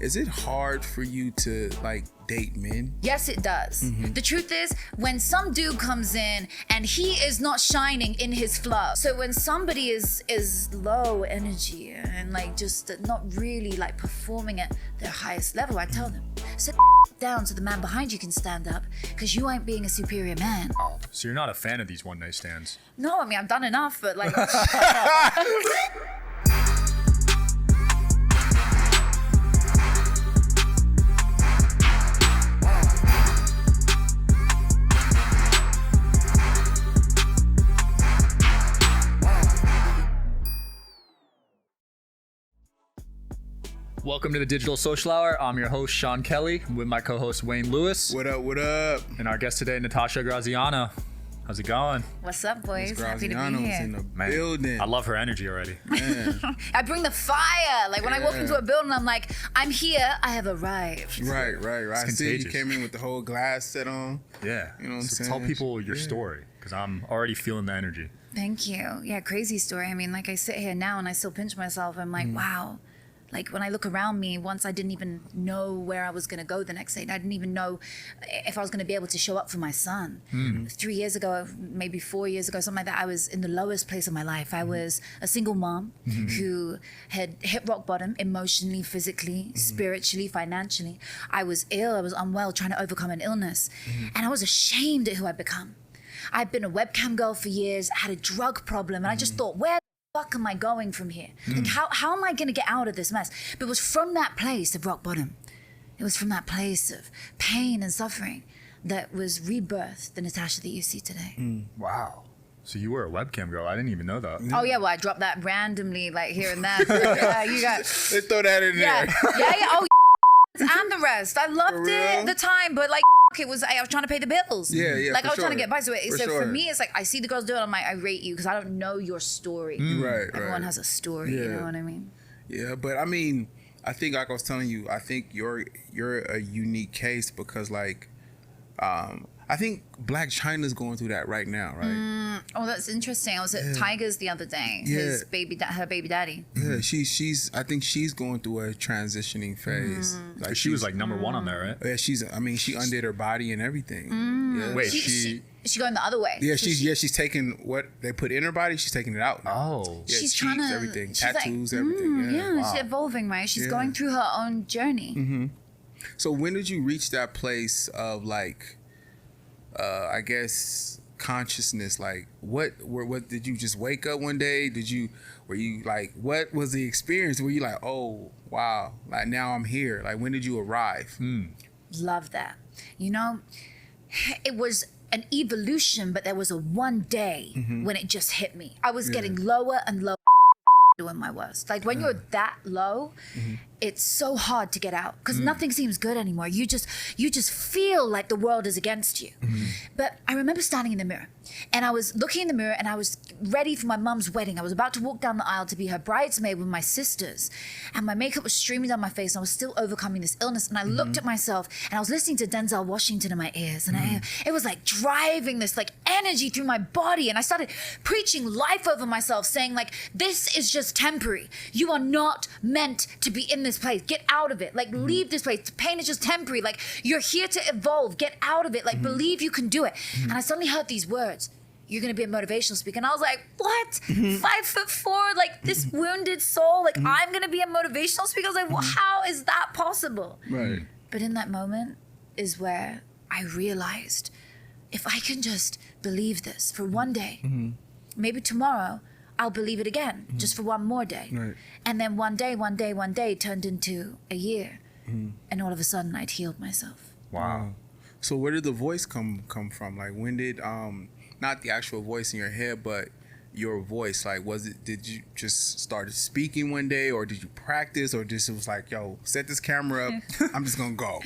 is it hard for you to like date men? Yes, it does. The truth is, when some dude comes in and he is not shining in his flow, so when somebody is low energy and like just not really like performing at their highest level, I tell them, sit down so the man behind you can stand up, because you ain't being a superior man. Oh, so you're not a fan of these one night stands? No, I mean, I've done enough, but like... Welcome to the Digital Social Hour. I'm your host, Sean Kelly, with my co-host, Wayne Lewis. What up, what up? And our guest today, Natasha Graziano. How's it going? What's up, boys? Happy to be Graziano's here. in the Man, building. I love her energy already. I bring the fire. Like when I walk into a building, I'm like, I'm here. I have arrived. Right. I see you contagious. came in with the whole glass set on. Yeah. You know what I'm So saying? tell people your story, because I'm already feeling the energy. Thank you. Yeah, crazy story. I mean, like I sit here now and I still pinch myself. I'm like, wow. Like when I look around me, once I didn't even know where I was going to go the next day. I didn't even know if I was going to be able to show up for my son. 3 years ago, maybe 4 years ago, something like that, I was in the lowest place of my life. I was a single mom who had hit rock bottom emotionally, physically, spiritually, financially. I was ill. I was unwell, trying to overcome an illness. And I was ashamed at who I'd become. I'd been a webcam girl for years, had a drug problem, and I just thought, where the fuck am I going from here? Like, how am I going to get out of this mess? But it was from that place of rock bottom. It was from that place of pain and suffering that was rebirthed the Natasha that you see today. Wow. So you were a webcam girl. I didn't even know that. Oh yeah, well I dropped that randomly like here and there. Yeah, you got. Let's throw that in Yeah, there. yeah. Oh, and the rest. I loved For it real? at the time, but like I was trying to pay the bills. Yeah, Like for I was trying to sure. get by. So, For so sure. for me, it's like I see the girls do it. I'm like, I rate you because I don't know your story. Right. Everyone has a story. You Yeah. know what I mean? Yeah, but I mean, I think like I was telling you, I think you're a unique case because like, I think Black China's going through that right now, right? Oh, that's interesting. I was at Tiger's the other day. His her baby daddy. Yeah, I think she's going through a transitioning phase. Like She was like number one on there, right? yeah, she undid her body and everything. Yeah. Wait, She's going the other way. Yeah, So she's taking what they put in her body. She's taking it out now. Oh. Yeah, she's cheeks, trying to everything, she's like, tattoos, everything. Yeah. she's evolving, right? She's Yeah. going through her own journey. So when did you reach that place of like, I guess consciousness? Like, what did you just wake up one day? Were you like, what was the experience? Were you like, oh wow, like now I'm here? Like, when did you arrive? Love that. You know, it was an evolution, but there was a one day when it just hit me. I was getting lower and lower doing my worst. Like when you're that low, it's so hard to get out because nothing seems good anymore. You just feel like the world is against you. But I remember standing in the mirror and I was looking in the mirror and I was ready for my mum's wedding. I was about to walk down the aisle to be her bridesmaid with my sisters, and my makeup was streaming down my face and I was still overcoming this illness. And I looked at myself and I was listening to Denzel Washington in my ears, and it was like driving this like energy through my body. And I started preaching life over myself, saying like, this is just temporary. You are not meant to be in this place. Get out of it. Like, leave this place. The pain is just temporary. Like, you're here to evolve. Get out of it. Like, believe you can do it. And I suddenly heard these words. You're going to be a motivational speaker. And I was like, what? 5'4", like this wounded soul. Like, I'm going to be a motivational speaker. I was like, well, how is that possible? Right. But in that moment is where I realized if I can just believe this for one day, maybe tomorrow I'll believe it again, just for one more day. Right. And then one day turned into a year. And all of a sudden I'd healed myself. Wow. So where did the voice come from? Like, when did not the actual voice in your head, but your voice, like, did you just start speaking one day, or did you practice, or just it was like, yo, set this camera up, I'm just gonna go?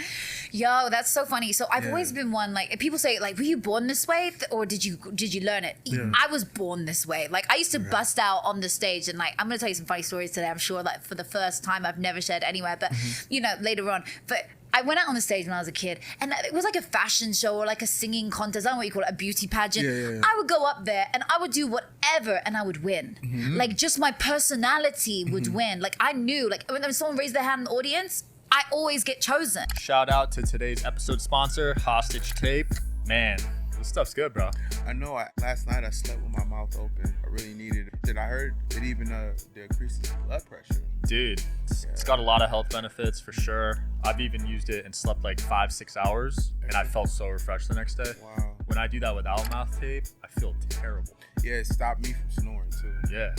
Yo, that's so funny. So I've always been one, like, if people say, like, were you born this way or did you learn it? I was born this way. Like, I used to bust out on the stage, and like, I'm gonna tell you some funny stories today, I'm sure, like, for the first time I've never shared anywhere, but you know, later on. But I went out on the stage when I was a kid, and it was like a fashion show or like a singing contest. I don't know what you call it, a beauty pageant. Yeah. I would go up there and I would do whatever and I would win. Like, just my personality would win. Like, I knew, like, when someone raised their hand in the audience, I always get chosen. Shout out to today's episode sponsor, Hostage Tape. Man, this stuff's good, bro. I know. Last night I slept with my mouth open. I really needed it. And I heard it even decreases blood pressure. Dude, it's got a lot of health benefits for sure. I've even used it and slept like 5-6 hours, and I felt so refreshed the next day. Wow. When I do that without mouth tape, I feel terrible. Yeah, it stopped me from snoring too. Yeah,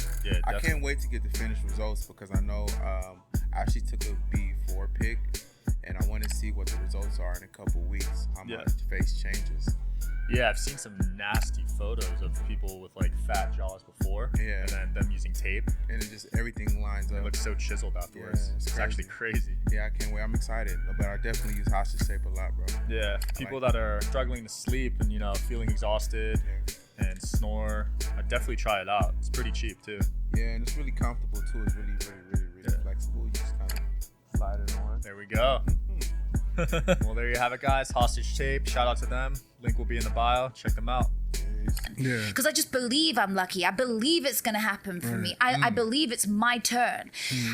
I definitely. can't wait to get the finished results because I know I actually took a B4 pic, and I want to see what the results are in a couple weeks. How much face changes. Yeah, I've seen some nasty photos of people with like fat jaws before, Yeah. and then them using tape. And it just everything lines It up. looks so chiseled afterwards. Yeah, it's it's actually crazy. Yeah, I can't wait. I'm excited, but I definitely use hostage tape a lot, bro. Yeah, people that are struggling to sleep and feeling exhausted and snore, I'd definitely try it out. It's pretty cheap too. Yeah, and it's really comfortable too. It's really flexible. You just kind of slide it on. There we go. Well, there you have it, guys. Hostage Tape. Shout out to them. Link will be in the bio. Check them out. Yeah. Because I just believe I'm lucky. I believe it's going to happen for me. I believe it's my turn.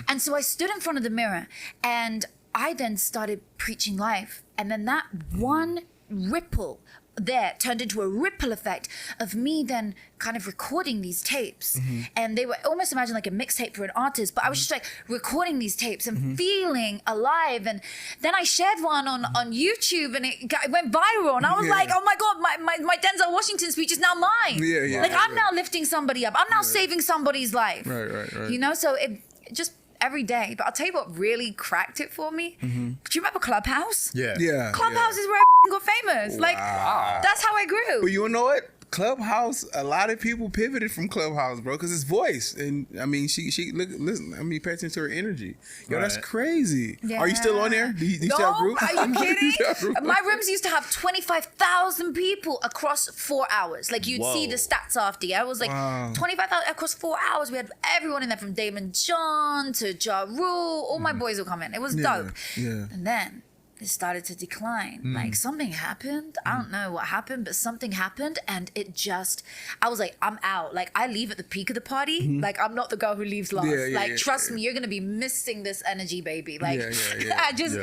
And so I stood in front of the mirror and I then started preaching life. And then that one ripple there turned into a ripple effect of me then kind of recording these tapes. And they were almost imagine like a mixtape for an artist, but I was just like recording these tapes and feeling alive. And then I shared one on YouTube and it went viral. And I was like, oh my God, my Denzel Washington speech is now mine. Yeah. Like I'm now lifting somebody up. I'm now saving somebody's life. Right. You know, so it just every day. But I'll tell you what really cracked it for me. Do you remember Clubhouse? Yeah. Clubhouse is where I got famous. Like, that's how I grew. But you know what? Clubhouse, a lot of people pivoted from Clubhouse, bro, because it's voice. And I mean, she listen, I mean, pay attention to her energy. Yo, that's crazy. Yeah. Are you still on there? Do you No, still have a group? are you Do kidding? still have a group? My rooms used to have 25,000 people across 4 hours. Like you'd see the stats after. Yeah, it was like 25,000 across 4 hours. We had everyone in there from Damon John to Ja Rule. All my boys would come in. It was dope. Yeah. And then it started to decline. Like something happened. I don't know what happened, but something happened and it just, I was like, I'm out. Like I leave at the peak of the party. Like I'm not the girl who leaves last. Trust me, you're going to be missing this energy, baby. Like I just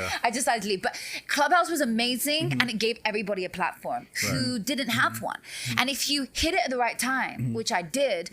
started to leave. But Clubhouse was amazing and it gave everybody a platform who didn't have one. And if you hit it at the right time, which I did,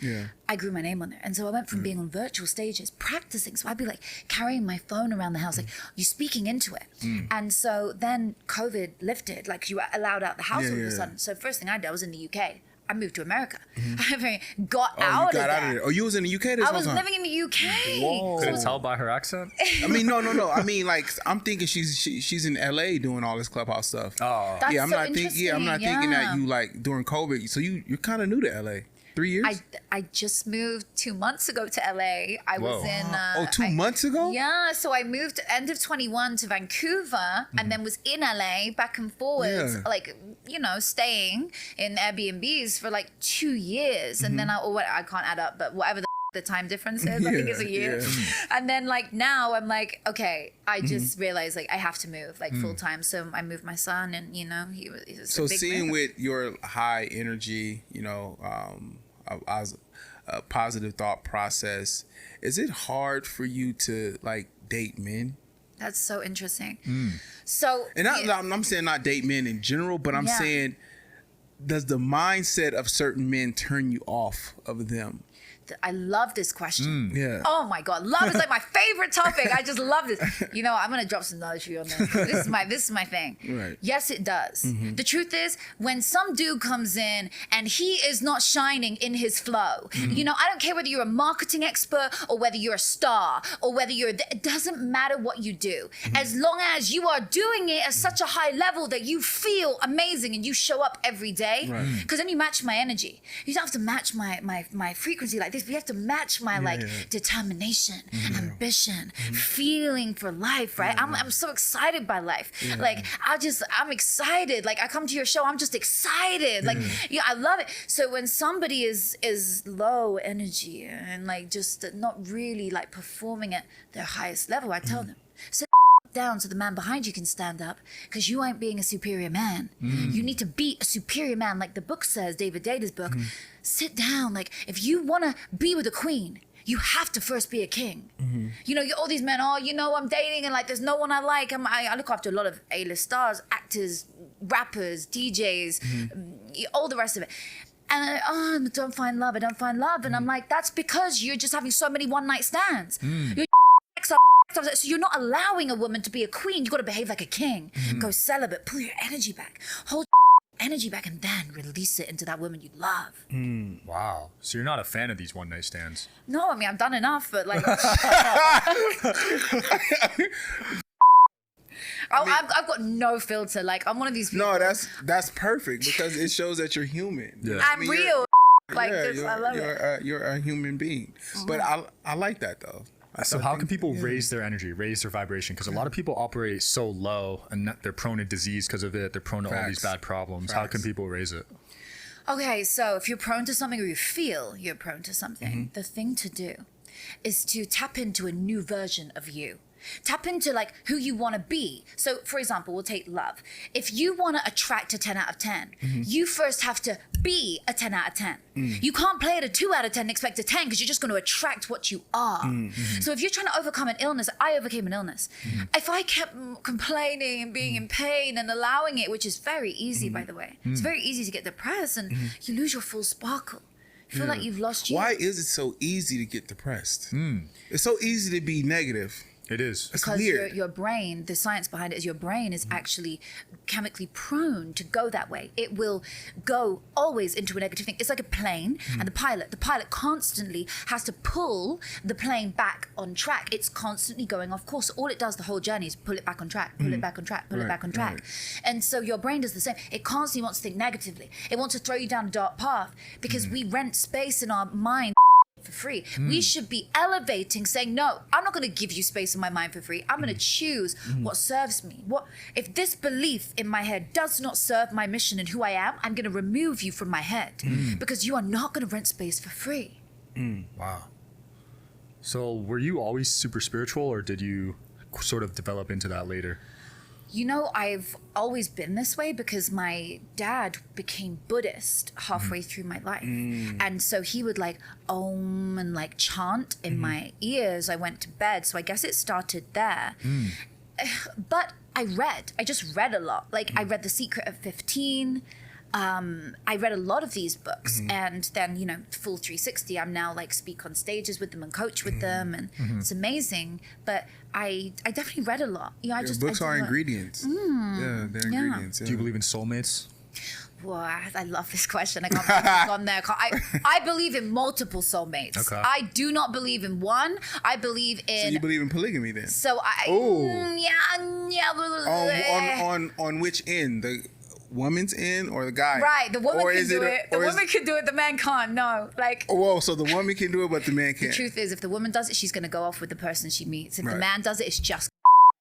I grew my name on there. And so I went from being on virtual stages, practicing. So I'd be like carrying my phone around the house, like you're speaking into it. And so then COVID lifted, like you were allowed out the house all of a sudden. So first thing I did, I was in the UK. I moved to America. I got out of there. Oh, you was in the UK this I whole was time? living in the UK. Whoa. Could it tell by her accent? I mean, no. I mean, like, I'm thinking she's in LA doing all this Clubhouse stuff. Oh. That's I'm so not thinking. I'm not thinking that you like during COVID. So you're kind of new to LA. 3 years? I just moved 2 months ago to LA. I was in 2 months ago? Yeah, so I moved end of 21 to Vancouver and then was in LA back and forwards, like, staying in Airbnbs for like 2 years. And then I can't add up, but whatever the time difference is, I think it's a year. And then like now I'm like, okay, I just realized like I have to move like full time. So I moved my son and he was So a big seeing move. with your high energy, a positive thought process, is it hard for you to like date men? That's so interesting. So And I'm saying not date men in general, but I'm saying, does the mindset of certain men turn you off of them? I love this question. Yeah. Oh my God, love is like my favorite topic. I just love this. I'm gonna drop some knowledge for you on this. This is my thing. Right. Yes, it does. The truth is, when some dude comes in and he is not shining in his flow, I don't care whether you're a marketing expert or whether you're a star or whether it doesn't matter what you do, as long as you are doing it at such a high level that you feel amazing and you show up every day. Because then you match my energy. You don't have to match my frequency like this. We have to match my determination, ambition, feeling for life, right? I'm so excited by life. Like I'm excited. Like I come to your show, I'm just excited. Like I love it. So when somebody is low energy and like just not really like performing at their highest level, I tell them, sit down so the man behind you can stand up, because you ain't being a superior man. You need to be a superior man, like the book says, David Data's book. Sit down. Like if you want to be with a queen, you have to first be a king. You know, all these men, oh, you know, I'm dating and like there's no one I like. I look after a lot of A-list stars, actors, rappers, DJs, all the rest of it. And they're like, oh, I don't find love. And I'm like, that's because you're just having so many one-night stands. You're so you're not allowing a woman to be a queen. You've got to behave like a king. Go celibate, pull your energy back, hold energy back, and then release it into that woman you love. Wow. So you're not a fan of these one-night stands? No, I mean, I've done enough, but like... I've got no filter. Like, I'm one of these people. No, that's perfect because it shows that you're human. Yeah. I'm real. Like yeah, this, I love it. You're a human being. But I like that though. So how can people raise their energy, raise their vibration? Because a lot of people operate so low and they're prone to disease because of it. They're prone to all these bad problems. How can people raise it? Okay, so if you're prone to something or you feel you're prone to something, the thing to do is to tap into a new version of you. Tap into like who you want to be. So for example, we'll take love. If you want to attract a 10 out of 10, you first have to be a 10 out of 10. You can't play at a 2 out of 10 and expect a 10 because you're just going to attract what you are. So if you're trying to overcome an illness, I overcame an illness. If I kept complaining and being in pain and allowing it, which is very easy, by the way, it's very easy to get depressed and you lose your full sparkle. You feel like you've lost you. Why is it so easy to get depressed? It's so easy to be negative. It is. Because your brain, the science behind it is your brain is actually chemically prone to go that way. It will go always into a negative thing. It's like a plane and the pilot constantly has to pull the plane back on track. It's constantly going off course. All it does the whole journey is pull it back on track, pull it back on track, pull it back on track. And so your brain does the same. It constantly wants to think negatively. It wants to throw you down a dark path because we rent space in our mind for free. We should be elevating, saying, no, I'm not going to give you space in my mind for free. I'm going to choose what serves me. What if this belief in my head does not serve my mission and who I am, I'm going to remove you from my head because you are not going to rent space for free. Wow. So were you always super spiritual or did you sort of develop into that later? You know, I've always been this way because my dad became Buddhist halfway through my life. And so he would like om and like chant in my ears. I went to bed. So I guess it started there. But I just read a lot. Like I read The Secret at 15. I read a lot of these books and then, you know, full 360. I'm now like speak on stages with them and coach with them and it's amazing. But I definitely read a lot. You know, Books are ingredients. Yeah, they're ingredients. Yeah. Do you believe in soulmates? Well, I love this question. I can't believe it's gone there. I believe in multiple soulmates. Okay. I do not believe in one. I believe in... So you believe in polygamy then? So I... On which end? The woman's end or the guy? Right, the woman can do it. The woman can do it, the man can't. No, like... Whoa, so the woman can do it, but the man can't. The truth is, if the woman does it, she's going to go off with the person she meets. If the man does it, it's just...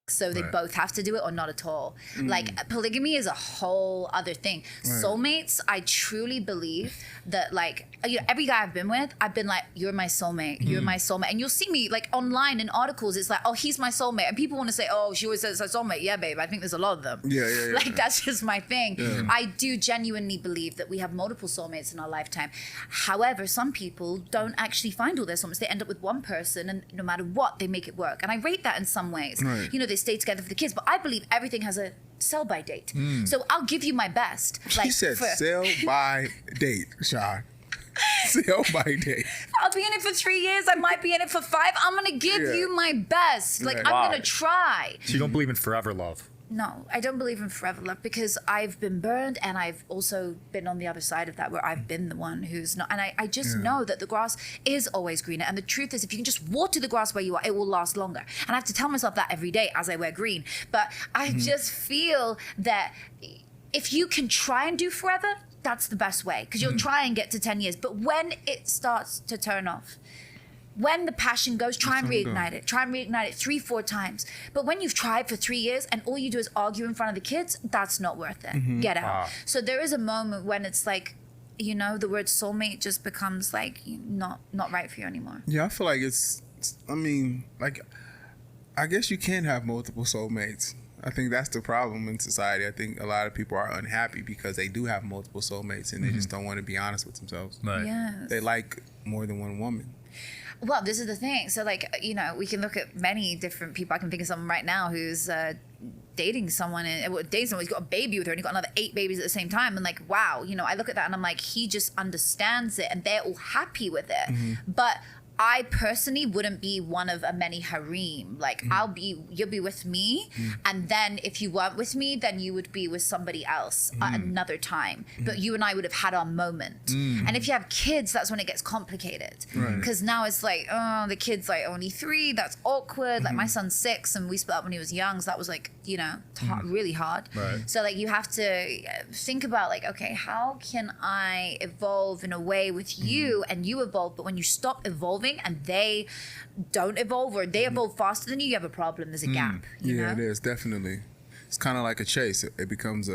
So they both have to do it or not at all. Like polygamy is a whole other thing. Soulmates, I truly believe that like, you know, every guy I've been with, I've been like, you're my soulmate, you're my soulmate. And you'll see me like online in articles, it's like, oh, he's my soulmate. And people want to say, oh, she always says her soulmate. Yeah, babe, I think there's a lot of them. Yeah. Like that's just my thing. Yeah. I do genuinely believe that we have multiple soulmates in our lifetime. However, some people don't actually find all their soulmates. They end up with one person and no matter what, they make it work. And I rate that in some ways. You know, they stay together for the kids, but I believe everything has a sell-by date. So I'll give you my best. Like, she said sell-by date, Sean. Sell-by date. I'll be in it for 3 years. I might be in it for 5. I'm going to give you my best. Like, I'm going to try. So you don't believe in forever love? No, I don't believe in forever love because I've been burned and I've also been on the other side of that where I've been the one who's not. And I just know that the grass is always greener. And the truth is, if you can just water the grass where you are, it will last longer. And I have to tell myself that every day as I wear green. But I just feel that if you can try and do forever, that's the best way because you'll try and get to 10 years. But when it starts to turn off, when the passion goes, try and reignite it. Try and reignite it 3-4 times. But when you've tried for 3 years and all you do is argue in front of the kids, that's not worth it. Get out. So there is a moment when it's like, you know, the word soulmate just becomes like not right for you anymore. Yeah, I feel like I mean, like, I guess you can have multiple soulmates. I think that's the problem in society. I think a lot of people are unhappy because they do have multiple soulmates and they just don't want to be honest with themselves. Yes. They like more than one woman. Well, this is the thing. So, like, you know, we can look at many different people. I can think of someone right now who's dating someone he's got a baby with her and he's got another 8 babies at the same time. And like, wow, you know, I look at that and I'm like, he just understands it and they're all happy with it. But I personally wouldn't be one of a many harem. Like you'll be with me, and then if you weren't with me, then you would be with somebody else at another time. But you and I would have had our moment. And if you have kids, that's when it gets complicated. Because now it's like, oh, the kid's like only 3. That's awkward. Like my son's 6, and we split up when he was young, so that was like, you know, really hard. So like you have to think about like, okay, how can I evolve in a way with you and you evolve, but when you stop evolving and they don't evolve or they evolve faster than you have a problem. There's a gap. You know? It is, definitely. It's kind of like a chase. It becomes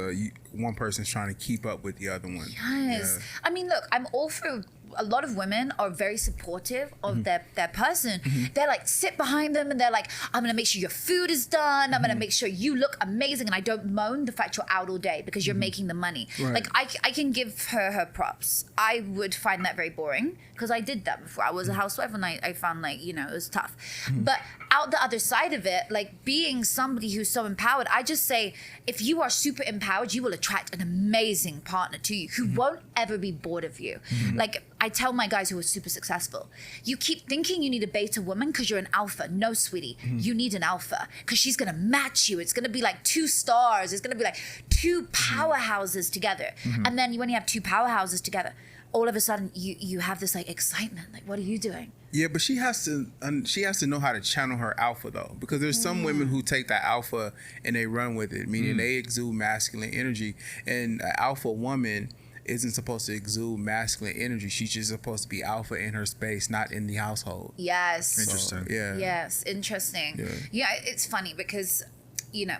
one person's trying to keep up with the other one. Yes. Yeah. I mean, look, I'm all for, a lot of women are very supportive of their person. They're like, sit behind them and they're like, I'm gonna make sure your food is done. I'm gonna make sure you look amazing. And I don't moan the fact you're out all day because you're making the money. Like I can give her props. I would find that very boring because I did that before. I was a housewife and I found like, you know, it was tough. But out the other side of it, like being somebody who's so empowered, I just say, if you are super empowered, you will attract an amazing partner to you who won't ever be bored of you. Like I tell my guys who are super successful, you keep thinking you need a beta woman because you're an alpha. No, sweetie, you need an alpha because she's gonna match you. It's gonna be like 2 stars. It's gonna be like 2 powerhouses together. And then when you have 2 powerhouses together, all of a sudden you have this like excitement. Like, what are you doing? Yeah, but she has to know how to channel her alpha though, because there's some women who take that alpha and they run with it, meaning they exude masculine energy, and an alpha woman isn't supposed to exude masculine energy. She's just supposed to be alpha in her space, not in the household. Yes. Interesting. So, yeah. Yes. Interesting. Yeah. It's funny because, you know,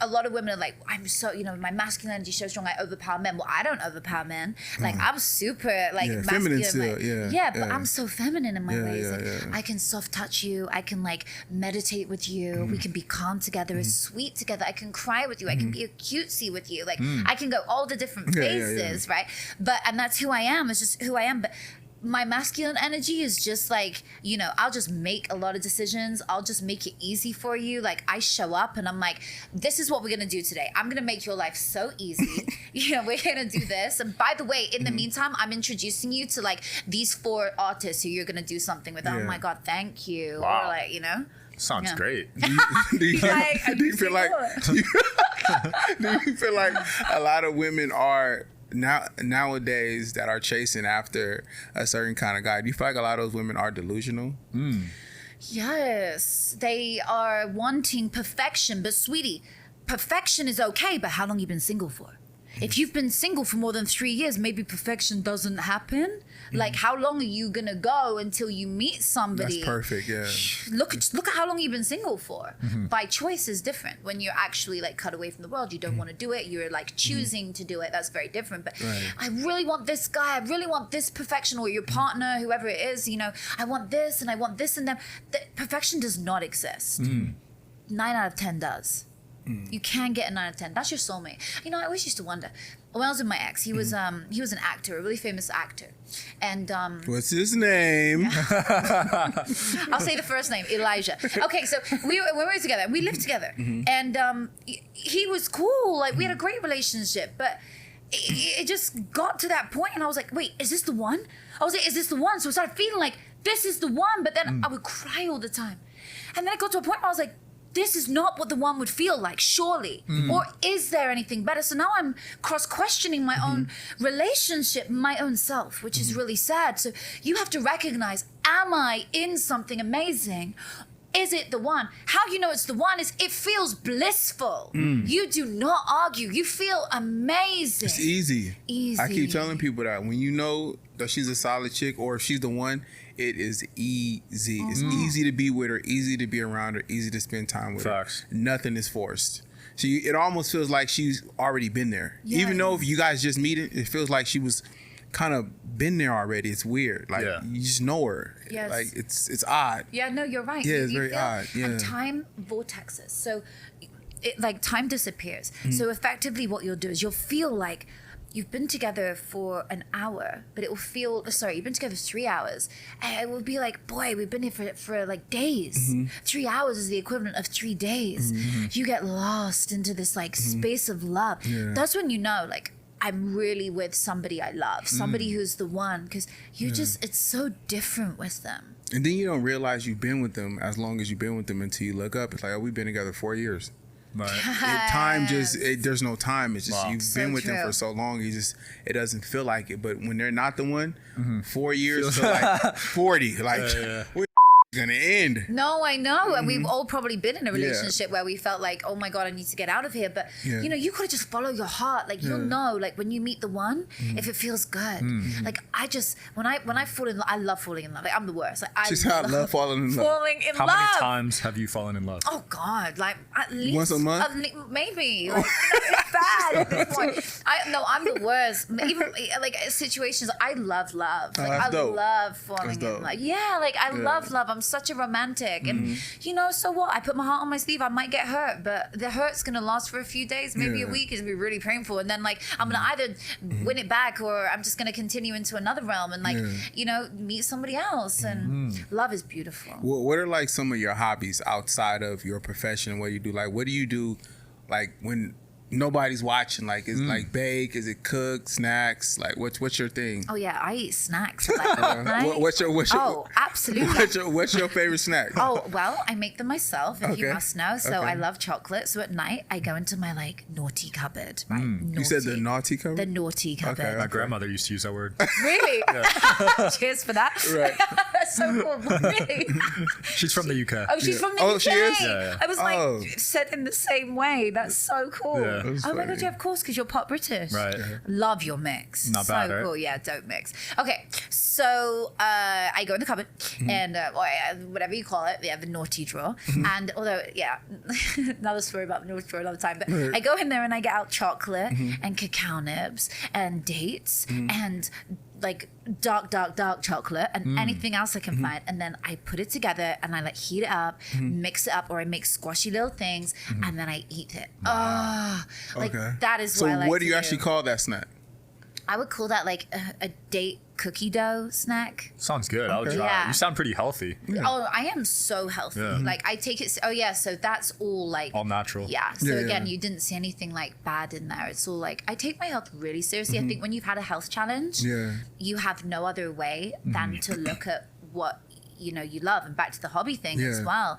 a lot of women are like, I'm so, you know, my masculine energy is so strong, I overpower men. Well, I don't overpower men. Like, I'm super, like, masculine. Feminine still, like, but I'm so feminine in my ways. I can soft touch you. I can, like, meditate with you. We can be calm together, sweet together. I can cry with you. I can be a cutesy with you. Like, I can go all the different phases, right? And that's who I am. It's just who I am. But my masculine energy is just like, you know, I'll just make a lot of decisions. I'll just make it easy for you. Like I show up and I'm like, this is what we're going to do today. I'm going to make your life so easy. You know, we're going to do this. And by the way, in the meantime, I'm introducing you to like these 4 artists who you're going to do something with. Oh my God, thank you. Wow. Or like, you know. Sounds great. Do you feel like a lot of women are nowadays that are chasing after a certain kind of guy? Do you feel like a lot of those women are delusional? Yes, they are wanting perfection. But sweetie, perfection is okay, but how long you been single for? If you've been single for more than 3 years, maybe perfection doesn't happen. Like, how long are you gonna go until you meet somebody? That's perfect, yeah. Look at how long you've been single for. By choice is different. When you're actually like cut away from the world, you don't want to do it. You're like choosing to do it. That's very different. But I really want this guy. I really want this perfection, or your partner, whoever it is. You know, I want this and I want this and them. Perfection does not exist. 9 out of 10 does. You can get a 9 out of 10. That's your soulmate. You know, I always used to wonder. When I was with my ex, he was an actor, a really famous actor, and what's his name? I'll say the first name, Elijah. Okay, so we were together. We lived together, and he was cool. Like we had a great relationship, but it just got to that point, and I was like, wait, is this the one? I was like, is this the one? So I started feeling like this is the one, but then I would cry all the time, and then it got to a point where I was like, this is not what the one would feel like, surely. Or is there anything better? So now I'm cross-questioning my own relationship, my own self, which is really sad. So you have to recognize, am I in something amazing? Is it the one? How you know it's the one is it feels blissful. You do not argue. You feel amazing. It's easy. I keep telling people that when you know that she's a solid chick or if she's the one, it is easy. It's easy to be with her, easy to be around her, easy to spend time with her. Nothing is forced. So it almost feels like she's already been there. Yes. Even though if you guys just meet it feels like she was kind of been there already. It's weird. Like you just know her. Yes. Like it's odd. Yeah, no, you're right. Yeah, it's very odd. Yeah. And time vortexes. So like time disappears. So effectively what you'll do is you'll feel like you've been together for an hour, but it will feel, sorry, you've been together 3 hours, and it will be like, boy, we've been here for like days. 3 hours is the equivalent of 3 days. You get lost into this like space of love. That's when you know, like, I'm really with somebody I love, somebody who's the one, because you just, it's so different with them. And then you don't realize you've been with them as long as you've been with them until you look up. It's like, oh, we've been together 4 years. Right. Time just, there's no time. It's just, you've So been with them true. for so long, you just, it doesn't feel like it. But when they're not the one, 4 years to like 40, like, we're gonna end. No, I know. And we've all probably been in a relationship where we felt like, oh my God, I need to get out of here. But, you know, you could just follow your heart. Like, you'll know, like, when you meet the one, if it feels good. Like, I just, when I fall in love, I love falling in love. Like, I'm the worst. Like, I love falling in love. Falling in How love. many times have you fallen in love? Oh God, like at least Once a month? Maybe. Like, it's bad at this point. I'm the worst. Even like situations. I love love. Like, that's I dope. love falling That's in dope. love. Yeah, like I love love. I'm such a romantic, and you know, so what? I put my heart on my sleeve. I might get hurt, but the hurt's gonna last for a few days, maybe a week. It's gonna be really painful, and then like I'm gonna either win it back, or I'm just gonna continue into another realm and like you know meet somebody else. And love is beautiful. What are like some of your hobbies outside of your profession? What you do? Like, what do you do? Like when nobody's watching? Like, is like bake? Is it cook? Snacks? Like, what's your thing? Oh yeah, I eat snacks. Like, What's your oh, absolutely. what's your favorite snack? Oh, well, I make them myself, if you Okay. must know. So Okay. I love chocolate. So at night, I go into my like naughty cupboard, right? You said the naughty cover? The naughty cupboard. My grandmother used to use that word. Really? Cheers for that. Right. That's so cool. Really? She's from the UK. Oh, she's from the Oh, UK. she is? Yeah. I was like Oh. said in the same way. That's so cool. Yeah. That's Oh my funny. God, yeah, of course, because you're part British. Right. Love your mix. Not so bad, right? cool. Yeah, don't mix. Okay, so I go in the cupboard and whatever you call it, the naughty drawer. And although, another story about the naughty drawer another time. But I go in there and I get out chocolate and cacao nibs and dates and like dark chocolate and anything else I can find, and then I put it together and I like heat it up, mix it up, or I make squashy little things and then I eat it. Like that is So what I like what do to you actually call that snack? I would call that like a date cookie dough snack. Sounds good. I'll try. Yeah. You sound pretty healthy. Oh, I am so healthy. Yeah. Like I take it. Oh yeah, so that's all like All natural. Yeah. So Yeah, again, yeah. you didn't see anything like bad in there. It's all like I take my health really seriously. I think when you've had a health challenge, you have no other way than to look at what you know you love. And back to the hobby thing as Yeah. well.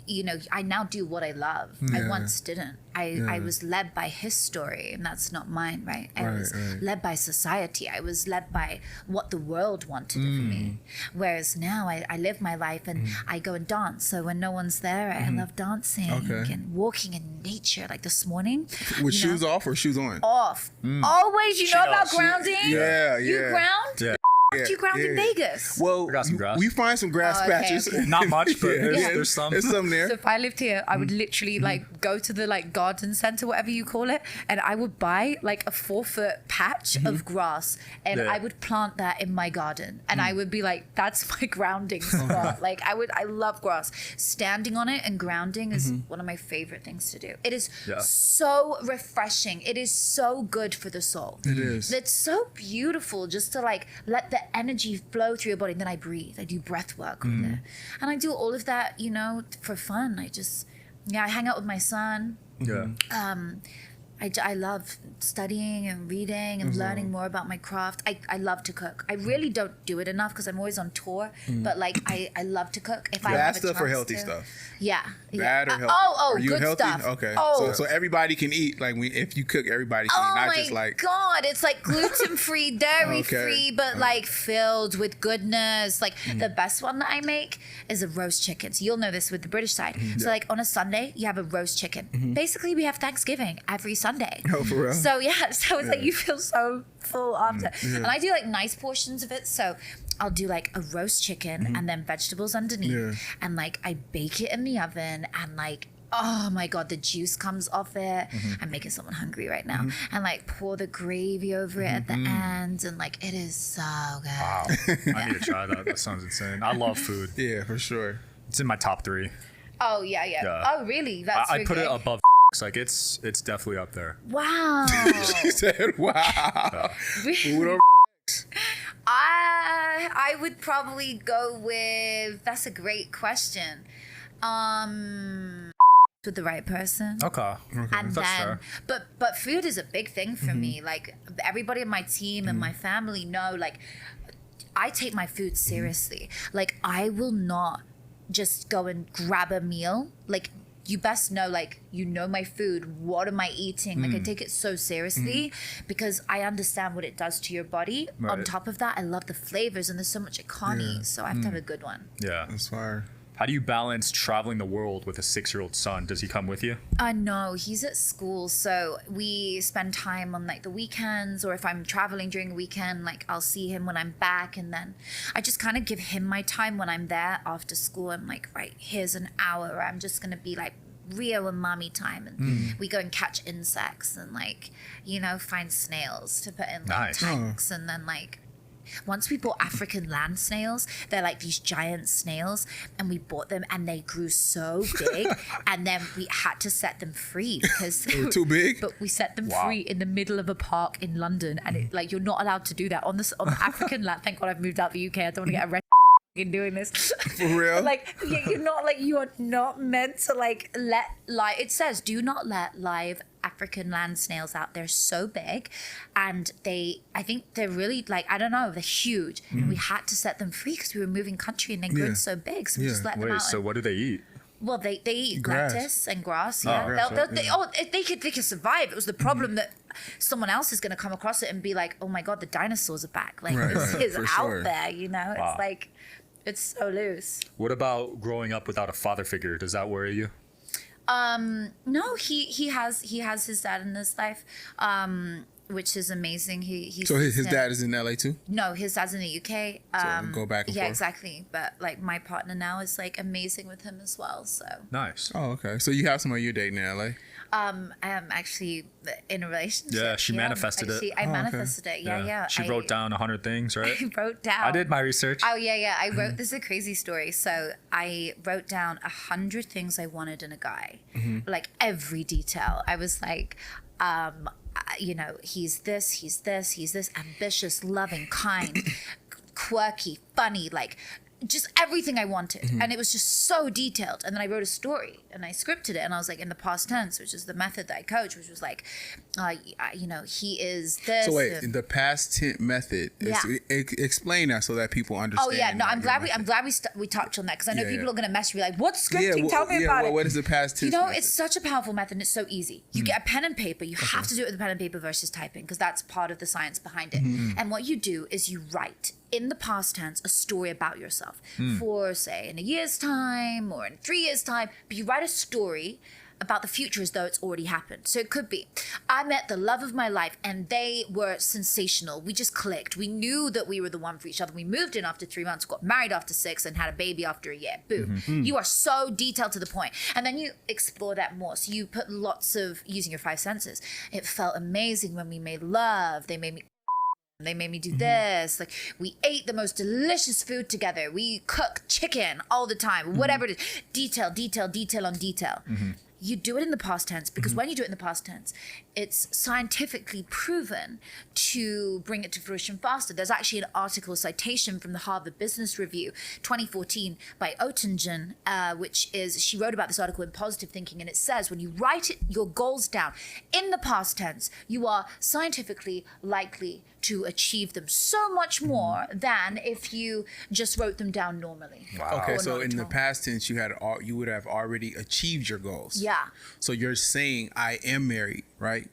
You know, I now do what I love. I Yeah. once didn't. I was led by his story, and that's not mine, right? I was led by society. I was led by what the world wanted of me. Whereas now I live my life and I go and dance. So when no one's there, I love dancing and walking in nature. Like this morning. With you know, shoes off or shoes on? off. Always, you know about knows. grounding? Yeah, You yeah. ground? Yeah. Yeah, Do you ground in yeah. Vegas? Well, I got some grass. we find some grass Oh, okay, patches. okay. Not much, but Yeah. there's some. There's some there. So if I lived here, I would literally like go to the like garden center, whatever you call it, and I would buy like a 4-foot patch of grass, and Yeah. I would plant that in my garden, and I would be like, that's my grounding spot. Like I love grass. Standing on it and grounding is one of my favorite things to do. It is so refreshing. It is so good for the soul. It is. It's so beautiful just to like let the energy flow through your body. And then I breathe. I do breath work with it. And I do all of that, you know, for fun. I hang out with my son. Yeah. I love studying and reading and learning more about my craft. I love to cook. I really don't do it enough because I'm always on tour. But like I love to cook. If I have Bad a stuff or chance healthy to. stuff? Yeah. Bad or healthy? Are you good healthy? stuff. Okay. Oh. So everybody can eat. Like if you cook, everybody can eat. Oh Not my just like God, it's like gluten-free, dairy-free, Okay. but like filled with goodness. Like the best one that I make is a roast chicken. So you'll know this with the British side. So like on a Sunday, you have a roast chicken. Basically, we have Thanksgiving every Sunday. Oh, for real? So yeah, so it's like you feel so full after. And I do like nice portions of it. So I'll do like a roast chicken and then vegetables underneath. Yeah. And like I bake it in the oven and like, oh my God, the juice comes off it. I'm making someone hungry right now. And like pour the gravy over it at the end. And like, it is so good. Wow. I need to try that. That sounds insane. I love food. yeah, for sure. It's in my top 3. Oh, yeah. Yeah. Oh, really? That's I really put it good. above Like it's definitely up there. Wow. She said, "Wow." Food over I would probably go with, that's a great question. With the right person. Okay. And That's then fair. but food is a big thing for me. Like everybody in my team and my family know, like I take my food seriously. Like I will not just go and grab a meal. Like you best know, like, you know my food, what am I eating? Like I take it so seriously because I understand what it does to your body. Right. On top of that, I love the flavors and there's so much economy, so I have to have a good one. Yeah. That's fire. How do you balance traveling the world with a 6-year-old son? Does he come with you? No, he's at school, so we spend time on like the weekends, or if I'm traveling during a weekend, like I'll see him when I'm back, and then I just kind of give him my time when I'm there after school. I'm like, right, here's an hour where I'm just gonna be like Rio and mommy time, and we go and catch insects and like, you know, find snails to put in like Nice. tanks, and then like once we bought African land snails, they're like these giant snails, and we bought them and they grew so big, and then we had to set them free because They were too big? But we set them Wow. free in the middle of a park in London, and it, like, you're not allowed to do that on the African land. Thank God I've moved out the UK. I don't want to get arrested in doing this. For real? Like, you are not meant to like let it says do not let live African land snails out. They're so big, and I think they're really, like, I don't know, they're huge, and we had to set them free because we were moving country and they grew so big, so we just let them Wait, out. so what do they eat? Well, they eat Grass. lettuce and grass. Oh, Yeah, grass, they could survive. It was the problem that someone else is going to come across it and be like, "Oh my God, the dinosaurs are back!" Like Right, this right, is for out sure. there. You know, Wow. it's like it's so loose. What about growing up without a father figure? Does that worry you? No, he has his dad in his life, which is amazing. He's So his dad is in LA too? No, his dad's in the UK. Go back and yeah, forth? exactly. But like my partner now is like amazing with him as well. So Nice. Oh, okay. So you have somebody you're dating in LA? I am actually in a relationship. Yeah, she manifested it. Actually, I okay. manifested it. Yeah. She I wrote down 100 things, right? I wrote down. I did my research. Oh yeah. I wrote. This is a crazy story. So I wrote down 100 things I wanted in a guy, like every detail. I was like, you know, he's this, ambitious, loving, kind, quirky, funny, like just everything I wanted. And it was just so detailed. And then I wrote a story and I scripted it, and I was like, in the past tense, which is the method that I coach, which was like, you know, he is this. So wait, and- the past tense method. Yeah. Explain that so that people understand. Oh yeah, no, I'm glad your we touched on that, because I know Yeah, people yeah. are gonna mess me like, what's scripting? method. Tell me about it. What is the past tense? You know, method? it's such a powerful method, and it's so easy. You get a pen and paper. You have to do it with a pen and paper versus typing, because that's part of the science behind it. And what you do is you write in the past tense a story about yourself for, say, in a year's time or in 3 years' time. But you write a story about the future as though it's already happened. So it could be, I met the love of my life and they were sensational. We just clicked. We knew that we were the one for each other. We moved in after 3 months, got married after 6, and had a baby after a year. Boom. You are so detailed to the point. And then you explore that more. So you put lots of, using your 5 senses. It felt amazing when we made love. They made me do this. Like, we ate the most delicious food together. We cook chicken all the time, whatever it is. Detail on detail. You do it in the past tense, because when you do it in the past tense, it's scientifically proven to bring it to fruition faster. There's actually an article, citation from the Harvard Business Review 2014 by Oettingen, which is, she wrote about this article in Positive Thinking, and it says when you write your goals down in the past tense, you are scientifically likely to achieve them so much more than if you just wrote them down normally. Wow. Okay, Or so not in at the all. past tense, you would have already achieved your goals. Yeah. So you're saying I am married, right?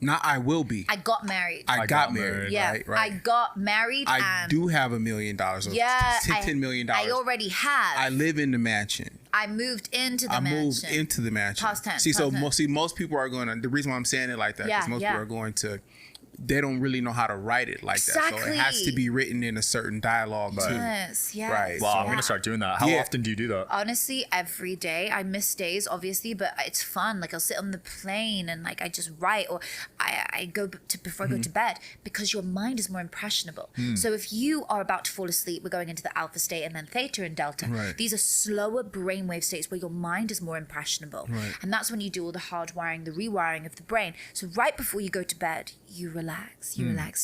Not I will be. I got married. I got married. Yeah, Right. I got married. I and do have $1 million. Or Yeah, $10 million. I already have. I live in the mansion. I moved into the I mansion. moved into the mansion. Past tense, See, so past tense. most people are going to. The reason why I'm saying it like that is Yeah, most yeah. people are going to they don't really know how to write it like that. So it has to be written in a certain dialogue too. Yes. Right. Wow, I'm gonna start doing that. How often do you do that? Honestly, every day. I miss days, obviously, but it's fun. Like I'll sit on the plane and like I just write, or I go to before I go to bed, because your mind is more impressionable. So if you are about to fall asleep, we're going into the alpha state and then theta and delta. Right. These are slower brainwave states where your mind is more impressionable, and that's when you do all the hardwiring, the rewiring of the brain. So right before you go to bed, you relax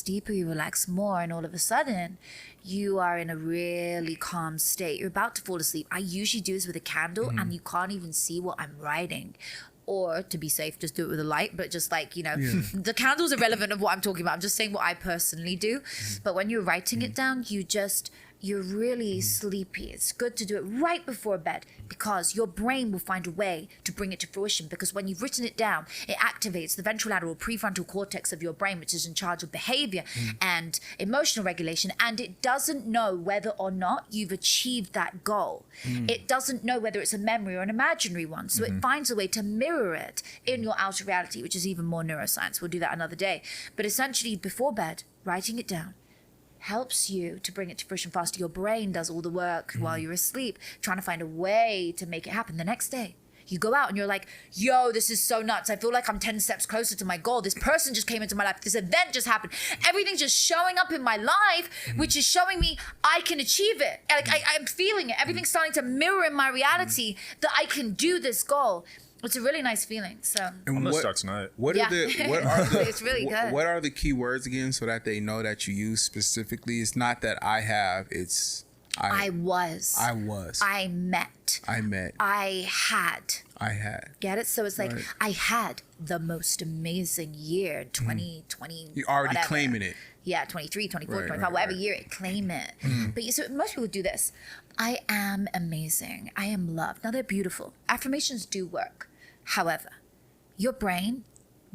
deeper, you relax more, and all of a sudden you are in a really calm state. You're about to fall asleep. I usually do this with a candle and you can't even see what I'm writing. Or to be safe, just do it with a light, but just like, the candle's irrelevant of what I'm talking about. I'm just saying what I personally do. But when you're writing it down, you're really sleepy. It's good to do it right before bed, because your brain will find a way to bring it to fruition. Because when you've written it down, it activates the ventrolateral prefrontal cortex of your brain, which is in charge of behavior and emotional regulation. And it doesn't know whether or not you've achieved that goal. It doesn't know whether it's a memory or an imaginary one. So it finds a way to mirror it in your outer reality, which is even more neuroscience. We'll do that another day. But essentially, before bed, writing it down helps you to bring it to fruition faster. Your brain does all the work while you're asleep, trying to find a way to make it happen. The next day, you go out and you're like, yo, this is so nuts. I feel like I'm 10 steps closer to my goal. This person just came into my life. This event just happened. Everything's just showing up in my life, which is showing me I can achieve it. Like I'm feeling it. Everything's starting to mirror in my reality that I can do this goal. It's a really nice feeling. So I'm gonna start tonight. What are the it's really good. What are the key words again, so that they know that you use specifically? It's not that I have. It's I was. I met. I had. Get it? So it's like I had the most amazing year, 2020. You're already whatever. claiming it. Yeah, 23, 24, 25, whatever year it, claim it. But so most people do this. I am amazing. I am loved. Now they're beautiful. Affirmations do work. However, your brain,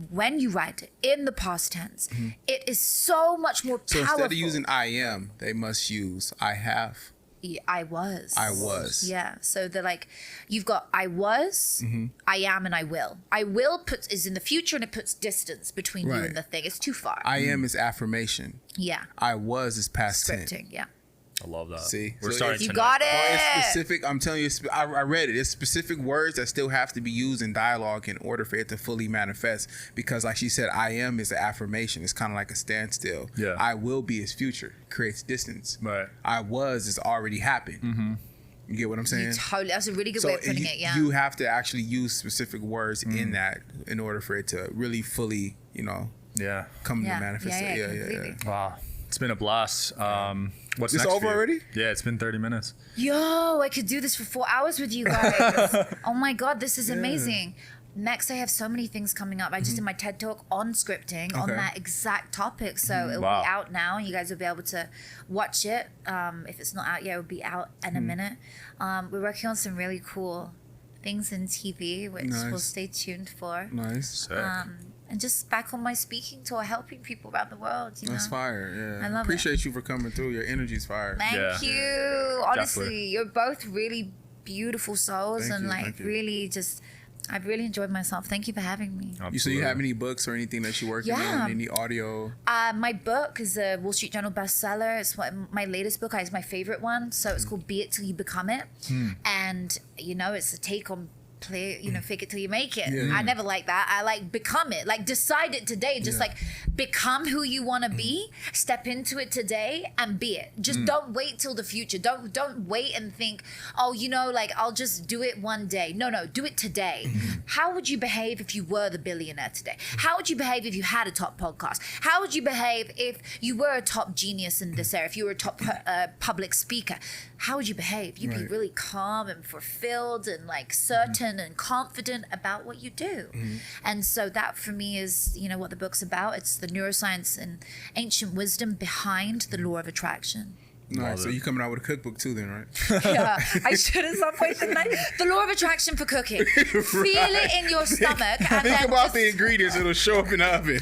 when you write it in the past tense, it is so much more powerful. So instead of using I am, they must use I have. Yeah, I was. Yeah. So they're like, you've got I was, I am, and I will. I will is in the future, and it puts distance between you and the thing. It's too far. I am is affirmation. Yeah. I was is past tense. Scripting, yeah. I love that. See, we're starting you tonight. got it. It's specific. I'm telling you, I read it. It's specific words that still have to be used in dialogue in order for it to fully manifest. Because, like she said, I am is an affirmation. It's kind of like a standstill. Yeah. I will be is future. Creates distance. Right. I was is already happened. You get what I'm saying? Totally. That's a really good way of putting it. Yeah. You have to actually use specific words in that in order for it to really fully, come to manifest. Yeah. Wow. It's been a blast. What's It's next over for you? already? Yeah, it's been 30 minutes. Yo, I could do this for 4 hours with you guys. Oh my God, this is amazing. Next, I have so many things coming up. I just did my TED Talk on scripting on that exact topic. So it'll be out now. You guys will be able to watch it. If it's not out yet, it'll be out in a minute. We're working on some really cool things in TV, which we'll stay tuned for. Nice. Sick. And just back on my speaking tour, helping people around the world. That's fire. Yeah. I love Appreciate you for coming through. Your energy's fire. Thank you. Honestly, Definitely. you're both really beautiful souls, Thank and you. really just, I've really enjoyed myself. Thank you for having me. So you have any books or anything that you're working on? Any audio? My book is a Wall Street Journal bestseller. It's my latest book. It's my favorite one. So it's called Be It Till You Become It. And, it's a take on fake it till you make it. I never like that. I like become it. Like decide it today. Just like become who you want to be. Step into it today and be it. Just don't wait till the future. Don't wait and think, I'll just do it one day. No, do it today. How would you behave if you were the billionaire today? How would you behave if you had a top podcast? How would you behave if you were a top genius in this area? If you were a top public speaker? How would you behave? You'd be really calm and fulfilled and like certain and confident about what you do. And so that for me is, what the book's about. It's the neuroscience and ancient wisdom behind the law of attraction. Nice. So you coming out with a cookbook too then, right? Yeah, I should at some point tonight. The law of attraction for cooking. Feel it in your stomach. And Think about the ingredients. It'll show up in the oven.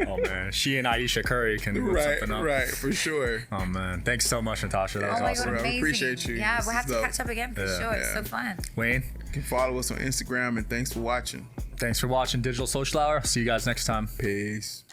Oh, man. She and Aisha Curry can whip something up. Right, for sure. Oh, man. Thanks so much, Natasha. That was my awesome. God, amazing. Appreciate you. Yeah, This we'll have is to dope. catch up again for sure. It's so fun. Wayne, You can follow us on Instagram, and thanks for watching. thanks for watching Digital Social Hour. See you guys next time. Peace.